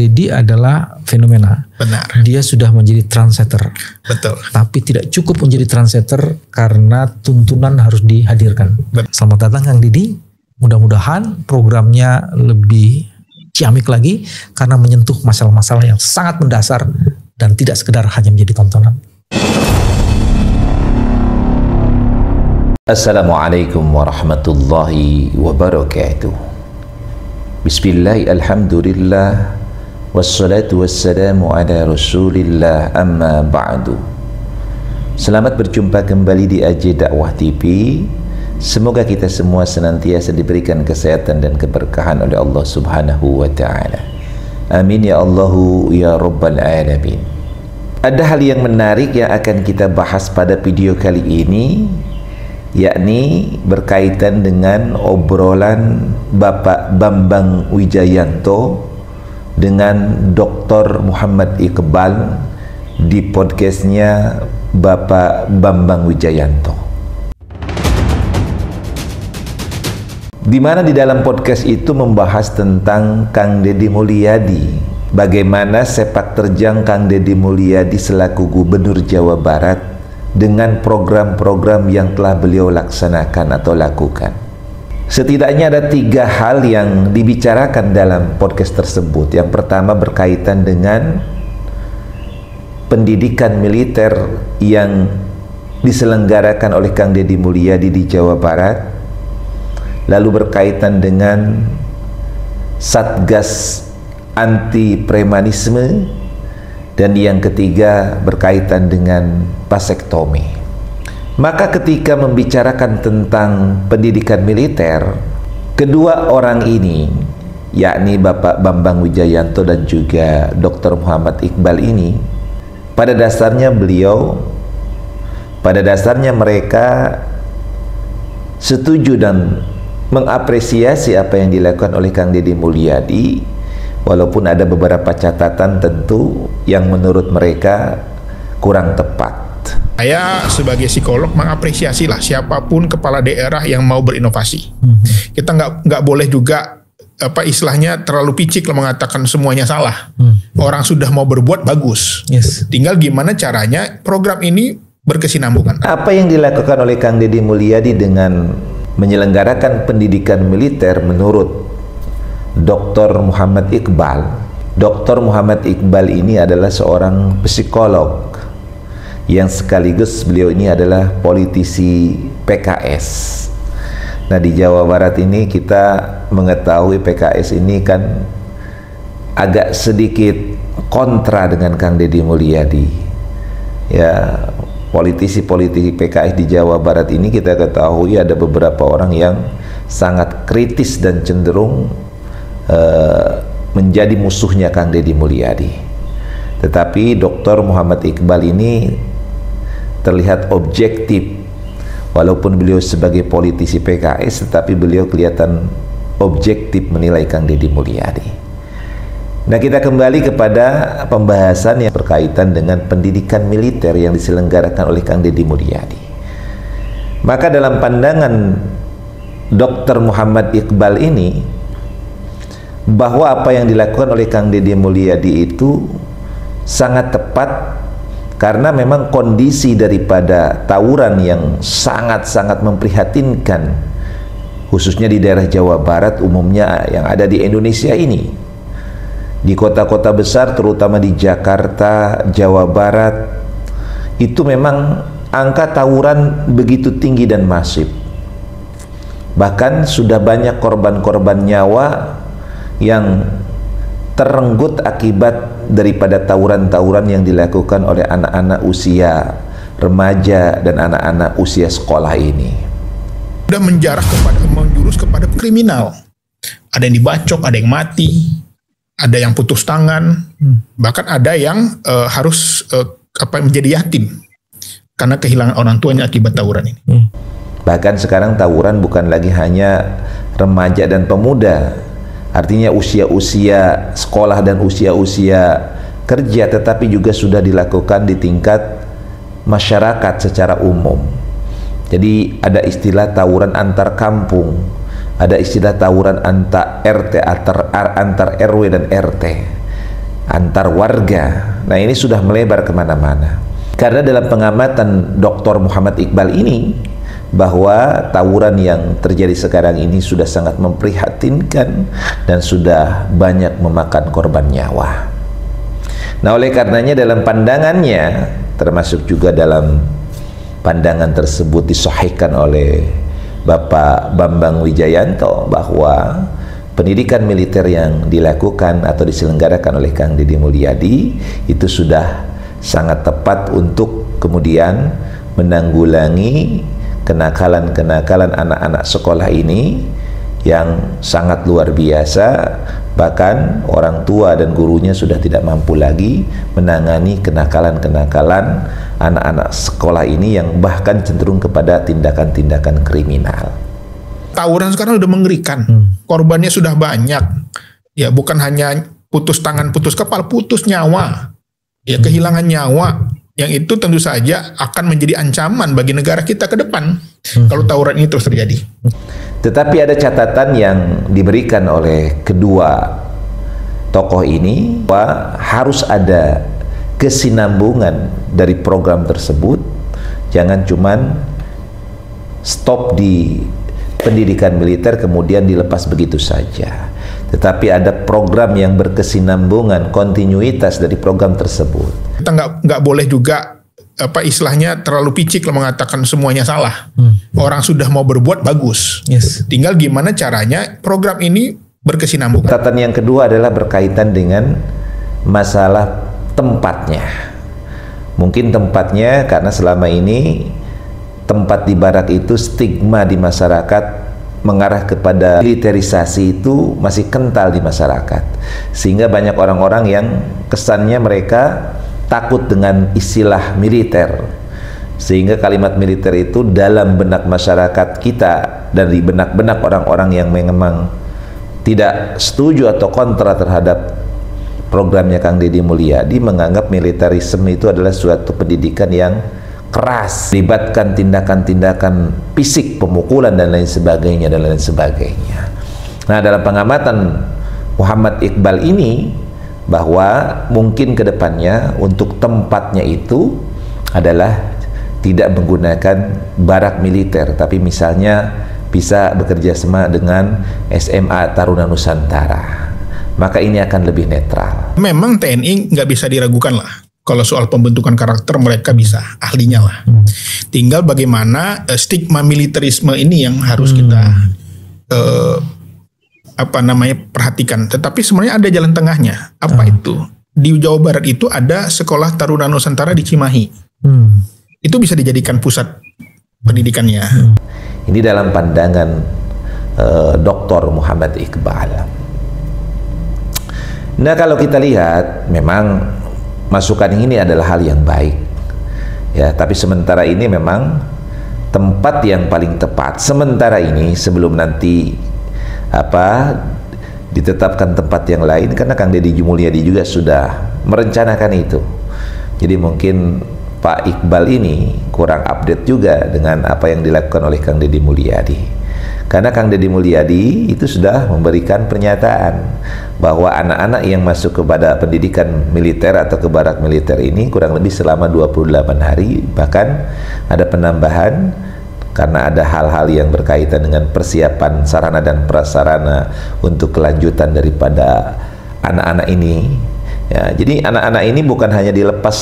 Deddy adalah fenomena. Benar. Dia sudah menjadi trendsetter. Betul. Tapi tidak cukup menjadi trendsetter karena tuntunan harus dihadirkan. Selamat datang Kang Deddy. Mudah-mudahan programnya lebih ciamik lagi karena menyentuh masalah-masalah yang sangat mendasar dan tidak sekedar hanya menjadi tontonan. Assalamualaikum warahmatullahi wabarakatuh. Bismillah, alhamdulillah, wassalatu wassalamu ala rasulillah, amma ba'du. Selamat berjumpa kembali di AJ Dakwah TV. Semoga kita semua senantiasa diberikan kesehatan dan keberkahan oleh Allah subhanahu wa ta'ala. Amin ya Allahu ya Rabbal alamin. Ada hal yang menarik yang akan kita bahas pada video kali ini, yakni berkaitan dengan obrolan Bapak Bambang Wijayanto dengan Dr. Muhammad Iqbal di podcastnya Bapak Bambang Wijayanto, di mana di dalam podcast itu membahas tentang Kang Deddy Mulyadi, bagaimana sepak terjang Kang Deddy Mulyadi selaku Gubernur Jawa Barat dengan program-program yang telah beliau laksanakan atau lakukan. Setidaknya ada 3 hal yang dibicarakan dalam podcast tersebut. Yang pertama berkaitan dengan pendidikan militer yang diselenggarakan oleh Kang Deddy Mulyadi di Jawa Barat, lalu berkaitan dengan Satgas anti premanisme, dan yang ketiga berkaitan dengan vasektomi. Maka ketika membicarakan tentang pendidikan militer, kedua orang ini, yakni Bapak Bambang Wijayanto dan juga Dr. Muhammad Iqbal ini, pada dasarnya mereka setuju dan mengapresiasi apa yang dilakukan oleh Kang Deddy Mulyadi, walaupun ada beberapa catatan tentu yang menurut mereka kurang tepat. Saya sebagai psikolog mengapresiasi lah siapapun kepala daerah yang mau berinovasi. Kita nggak boleh juga istilahnya terlalu picik lah mengatakan semuanya salah. Orang sudah mau berbuat bagus. Tinggal gimana caranya program ini berkesinambungan. Apa yang dilakukan oleh Kang Deddy Mulyadi dengan menyelenggarakan pendidikan militer menurut Dr. Muhammad Iqbal. Dr. Muhammad Iqbal ini adalah seorang psikolog yang sekaligus beliau ini adalah politisi PKS. Nah, di Jawa Barat ini kita mengetahui PKS ini kan agak sedikit kontra dengan Kang Deddy Mulyadi. Ya, politisi-politisi PKS di Jawa Barat ini kita ketahui ada beberapa orang yang sangat kritis dan cenderung menjadi musuhnya Kang Deddy Mulyadi. Tetapi Dr. Muhammad Iqbal ini terlihat objektif, walaupun beliau sebagai politisi PKS, tetapi beliau kelihatan objektif menilai Kang Deddy Mulyadi. Nah, kita kembali kepada pembahasan yang berkaitan dengan pendidikan militer yang diselenggarakan oleh Kang Deddy Mulyadi. Maka dalam pandangan Dr. Muhammad Iqbal ini, bahwa apa yang dilakukan oleh Kang Deddy Mulyadi itu sangat tepat, karena memang kondisi daripada tawuran yang sangat-sangat memprihatinkan, khususnya di daerah Jawa Barat umumnya yang ada di Indonesia ini, di kota-kota besar terutama di Jakarta, Jawa Barat, itu memang angka tawuran begitu tinggi dan masif. Bahkan sudah banyak korban-korban nyawa yang terenggut akibat daripada tawuran-tawuran yang dilakukan oleh anak-anak usia remaja dan anak-anak usia sekolah ini. Sudah menjurus kepada kriminal. Ada yang dibacok, ada yang mati, ada yang putus tangan, bahkan ada yang harus menjadi yatim karena kehilangan orang tuanya akibat tawuran ini. Bahkan sekarang tawuran bukan lagi hanya remaja dan pemuda, artinya usia-usia sekolah dan usia-usia kerja, tetapi juga sudah dilakukan di tingkat masyarakat secara umum. Jadi ada istilah tawuran antar kampung, ada istilah tawuran antar RT, antar RW dan RT. antar warga. Nah, ini sudah melebar kemana-mana. Karena dalam pengamatan Dr. Muhammad Iqbal ini, bahwa tawuran yang terjadi sekarang ini sudah sangat memprihatinkan dan sudah banyak memakan korban nyawa. Nah, oleh karenanya dalam pandangannya, termasuk juga dalam pandangan tersebut disahihkan oleh Bapak Bambang Wijayanto, bahwa pendidikan militer yang dilakukan atau diselenggarakan oleh Kang Deddy Mulyadi itu sudah sangat tepat untuk kemudian menanggulangi kenakalan-kenakalan anak-anak sekolah ini yang sangat luar biasa. Bahkan orang tua dan gurunya sudah tidak mampu lagi menangani kenakalan-kenakalan anak-anak sekolah ini yang bahkan cenderung kepada tindakan-tindakan kriminal. Tawuran sekarang udah mengerikan, korbannya sudah banyak. Ya, bukan hanya putus tangan, putus kepala, putus nyawa. Ya, kehilangan nyawa. Yang itu tentu saja akan menjadi ancaman bagi negara kita ke depan kalau tawuran ini terus terjadi. Tetapi ada catatan yang diberikan oleh kedua tokoh ini, bahwa harus ada kesinambungan dari program tersebut. Jangan cuman stop di pendidikan militer kemudian dilepas begitu saja, tetapi ada program yang berkesinambungan, kontinuitas dari program tersebut. Kita nggak boleh juga istilahnya terlalu picik lah mengatakan semuanya salah. Orang sudah mau berbuat bagus. Yes. Tinggal gimana caranya program ini berkesinambungan. Catatan yang kedua adalah berkaitan dengan masalah tempatnya. Mungkin tempatnya karena selama ini tempat di barak itu stigma di masyarakat mengarah kepada militerisasi itu masih kental di masyarakat, sehingga banyak orang-orang yang kesannya mereka takut dengan istilah militer, sehingga kalimat militer itu dalam benak masyarakat kita dan di benak-benak orang-orang yang memang tidak setuju atau kontra terhadap programnya Kang Deddy Mulyadi menganggap militerisme itu adalah suatu pendidikan yang keras, melibatkan tindakan-tindakan fisik, pemukulan dan lain sebagainya dan lain sebagainya. Nah, dalam pengamatan Muhammad Iqbal ini, bahwa mungkin kedepannya untuk tempatnya itu adalah tidak menggunakan barak militer, tapi misalnya bisa bekerja sama dengan SMA Taruna Nusantara, maka ini akan lebih netral. Memang TNI nggak bisa diragukan lah. Kalau soal pembentukan karakter mereka bisa, ahlinya lah. Tinggal bagaimana stigma militerisme ini yang harus kita perhatikan. Tetapi sebenarnya ada jalan tengahnya. Apa itu? Di Jawa Barat itu ada Sekolah Taruna Nusantara di Cimahi. Itu bisa dijadikan pusat pendidikannya. Ini dalam pandangan Dr. Muhammad Iqbal. Nah, kalau kita lihat memang masukan ini adalah hal yang baik, ya. Tapi sementara ini memang tempat yang paling tepat sementara ini sebelum nanti ditetapkan tempat yang lain, karena Kang Deddy Mulyadi juga sudah merencanakan itu. Jadi mungkin Pak Iqbal ini kurang update juga dengan apa yang dilakukan oleh Kang Deddy Mulyadi. Karena Kang Deddy Mulyadi itu sudah memberikan pernyataan bahwa anak-anak yang masuk kepada pendidikan militer atau ke barak militer ini kurang lebih selama 28 hari, bahkan ada penambahan karena ada hal-hal yang berkaitan dengan persiapan sarana dan prasarana untuk kelanjutan daripada anak-anak ini. Ya, jadi anak-anak ini bukan hanya dilepas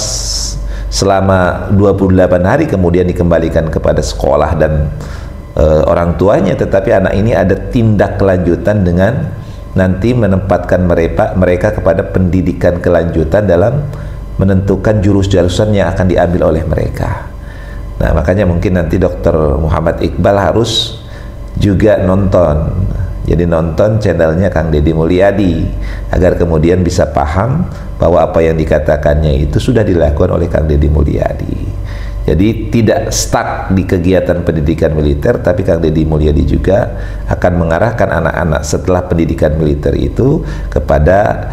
selama 28 hari kemudian dikembalikan kepada sekolah dan orang tuanya, tetapi anak ini ada tindak kelanjutan dengan nanti menempatkan mereka kepada pendidikan kelanjutan dalam menentukan jurus-jurusan yang akan diambil oleh mereka. Nah, makanya mungkin nanti Dr. Muhammad Iqbal harus juga nonton. Jadi nonton channelnya Kang Deddy Mulyadi agar kemudian bisa paham bahwa apa yang dikatakannya itu sudah dilakukan oleh Kang Deddy Mulyadi. Jadi tidak stuck di kegiatan pendidikan militer, tapi Kang Deddy Mulyadi juga akan mengarahkan anak-anak setelah pendidikan militer itu kepada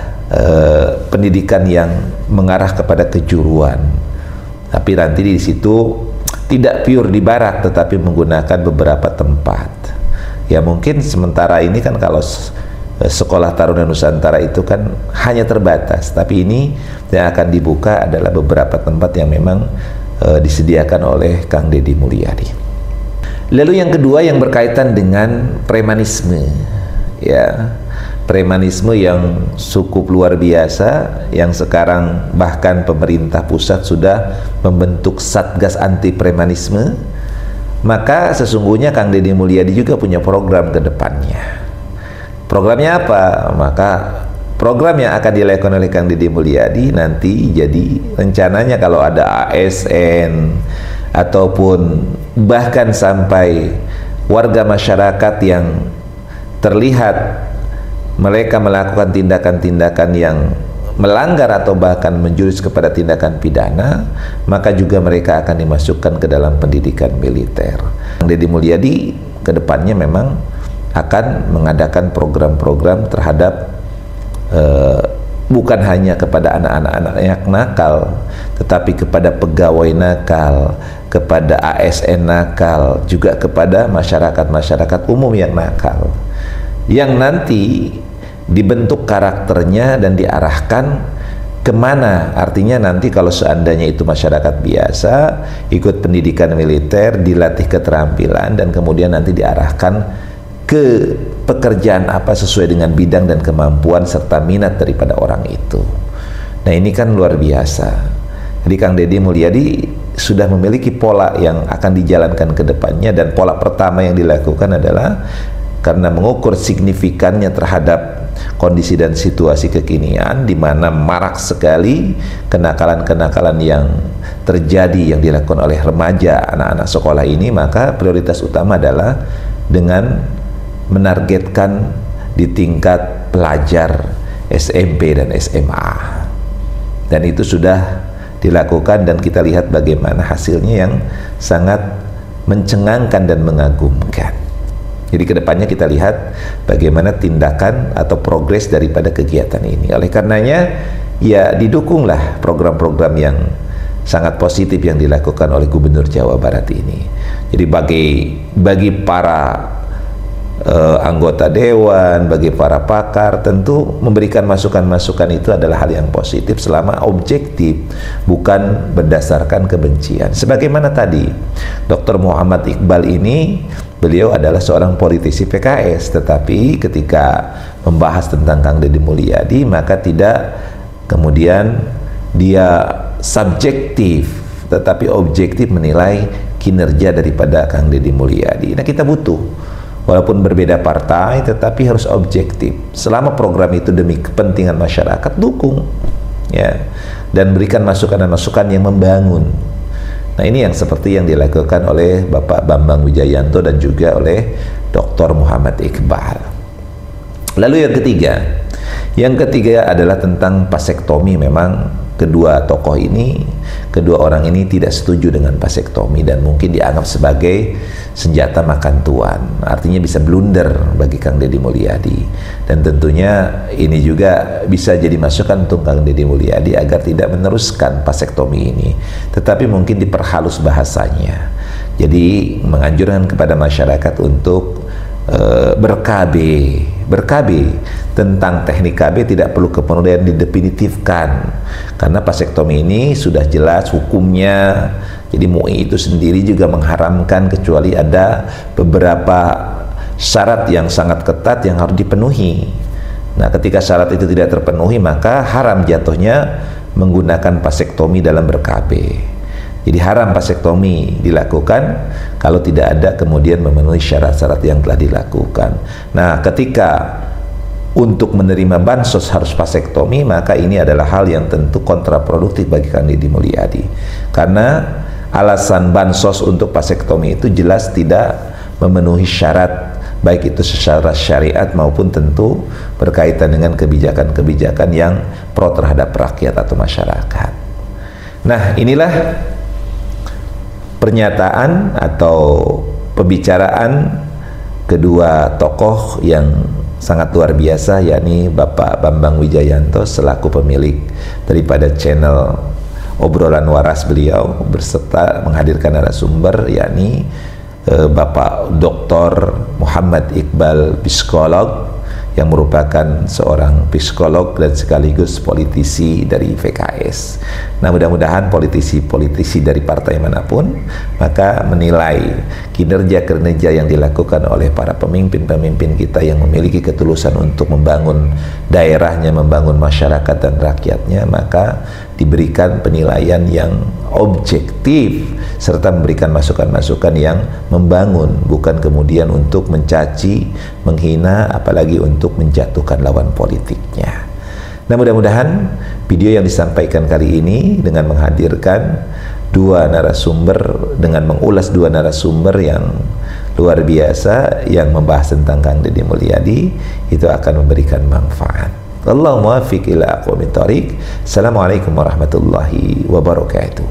pendidikan yang mengarah kepada kejuruan. Tapi nanti di situ tidak pure di barak, tetapi menggunakan beberapa tempat. Ya mungkin sementara ini kan kalau Sekolah Taruna Nusantara itu kan hanya terbatas, tapi ini yang akan dibuka adalah beberapa tempat yang memang disediakan oleh Kang Deddy Mulyadi. Lalu yang kedua yang berkaitan dengan premanisme, ya, premanisme yang cukup luar biasa, yang sekarang bahkan pemerintah pusat sudah membentuk Satgas Anti Premanisme. Maka sesungguhnya Kang Deddy Mulyadi juga punya program ke depannya. Programnya apa? Maka program yang akan dilakukan oleh Kang Deddy Mulyadi nanti jadi rencananya kalau ada ASN ataupun bahkan sampai warga masyarakat yang terlihat mereka melakukan tindakan-tindakan yang melanggar atau bahkan menjurus kepada tindakan pidana, maka juga mereka akan dimasukkan ke dalam pendidikan militer. Kang Deddy Mulyadi ke depannya memang akan mengadakan program-program terhadap bukan hanya kepada anak-anak yang nakal, tetapi kepada pegawai nakal, kepada ASN nakal, juga kepada masyarakat-masyarakat umum yang nakal, yang nanti dibentuk karakternya dan diarahkan kemana. Artinya nanti kalau seandainya itu masyarakat biasa ikut pendidikan militer, dilatih keterampilan, dan kemudian nanti diarahkan ke pekerjaan apa sesuai dengan bidang dan kemampuan serta minat daripada orang itu. Nah, ini kan luar biasa. Jadi Kang Deddy Mulyadi sudah memiliki pola yang akan dijalankan ke depannya, dan pola pertama yang dilakukan adalah karena mengukur signifikannya terhadap kondisi dan situasi kekinian di mana marak sekali kenakalan-kenakalan yang terjadi yang dilakukan oleh remaja anak-anak sekolah ini, maka prioritas utama adalah dengan menargetkan di tingkat pelajar SMP dan SMA, dan itu sudah dilakukan dan kita lihat bagaimana hasilnya yang sangat mencengangkan dan mengagumkan. Jadi kedepannya kita lihat bagaimana tindakan atau progres daripada kegiatan ini. Oleh karenanya ya didukunglah program-program yang sangat positif yang dilakukan oleh Gubernur Jawa Barat ini. Jadi bagi para anggota dewan, bagi para pakar, tentu memberikan masukan-masukan itu adalah hal yang positif selama objektif, bukan berdasarkan kebencian. Sebagaimana tadi Dr. Muhammad Iqbal ini, beliau adalah seorang politisi PKS, tetapi ketika membahas tentang Kang Deddy Mulyadi maka tidak kemudian dia subjektif tetapi objektif menilai kinerja daripada Kang Deddy Mulyadi. Nah, kita butuh, walaupun berbeda partai, tetapi harus objektif. Selama program itu demi kepentingan masyarakat, dukung, ya, dan berikan masukan-masukan yang membangun. Nah, ini yang seperti yang dilakukan oleh Bapak Bambang Wijayanto dan juga oleh Dr. Muhammad Iqbal. Lalu yang ketiga adalah tentang vasektomi. Memang kedua orang ini tidak setuju dengan vasektomi dan mungkin dianggap sebagai senjata makan tuan. Artinya bisa blunder bagi Kang Deddy Mulyadi, dan tentunya ini juga bisa jadi masukan untuk Kang Deddy Mulyadi agar tidak meneruskan vasektomi ini, tetapi mungkin diperhalus bahasanya. Jadi menganjurkan kepada masyarakat untuk ber-KB tentang teknik KB, tidak perlu kemudian didefinitifkan, karena vasektomi ini sudah jelas hukumnya. Jadi MUI itu sendiri juga mengharamkan kecuali ada beberapa syarat yang sangat ketat yang harus dipenuhi. Nah, ketika syarat itu tidak terpenuhi maka haram jatuhnya menggunakan vasektomi dalam ber-KB. Jadi haram vasektomi dilakukan kalau tidak ada kemudian memenuhi syarat-syarat yang telah dilakukan. Nah, ketika untuk menerima bansos harus vasektomi, maka ini adalah hal yang tentu kontraproduktif bagi Kang Deddy Mulyadi, karena alasan bansos untuk vasektomi itu jelas tidak memenuhi syarat, baik itu secara syariat maupun tentu berkaitan dengan kebijakan-kebijakan yang pro terhadap rakyat atau masyarakat. Nah, inilah pernyataan atau pembicaraan kedua tokoh yang sangat luar biasa, yakni Bapak Bambang Wijayanto selaku pemilik daripada channel Obrolan Waras beliau, berserta menghadirkan narasumber yakni Bapak Dr. Muhammad Iqbal, psikolog, yang merupakan seorang psikolog dan sekaligus politisi dari PKS. Nah, mudah-mudahan politisi-politisi dari partai manapun maka menilai kinerja-kinerja yang dilakukan oleh para pemimpin-pemimpin kita yang memiliki ketulusan untuk membangun daerahnya, membangun masyarakat dan rakyatnya, maka diberikan penilaian yang objektif serta memberikan masukan-masukan yang membangun, bukan kemudian untuk mencaci, menghina, apalagi untuk menjatuhkan lawan politiknya. Nah, mudah-mudahan video yang disampaikan kali ini dengan menghadirkan dua narasumber, dengan mengulas dua narasumber yang luar biasa yang membahas tentang Kang Deddy Mulyadi, itu akan memberikan manfaat. Allahumma muwaffiq ila aqwamit thoriq. Assalamualaikum warahmatullahi wabarakatuh.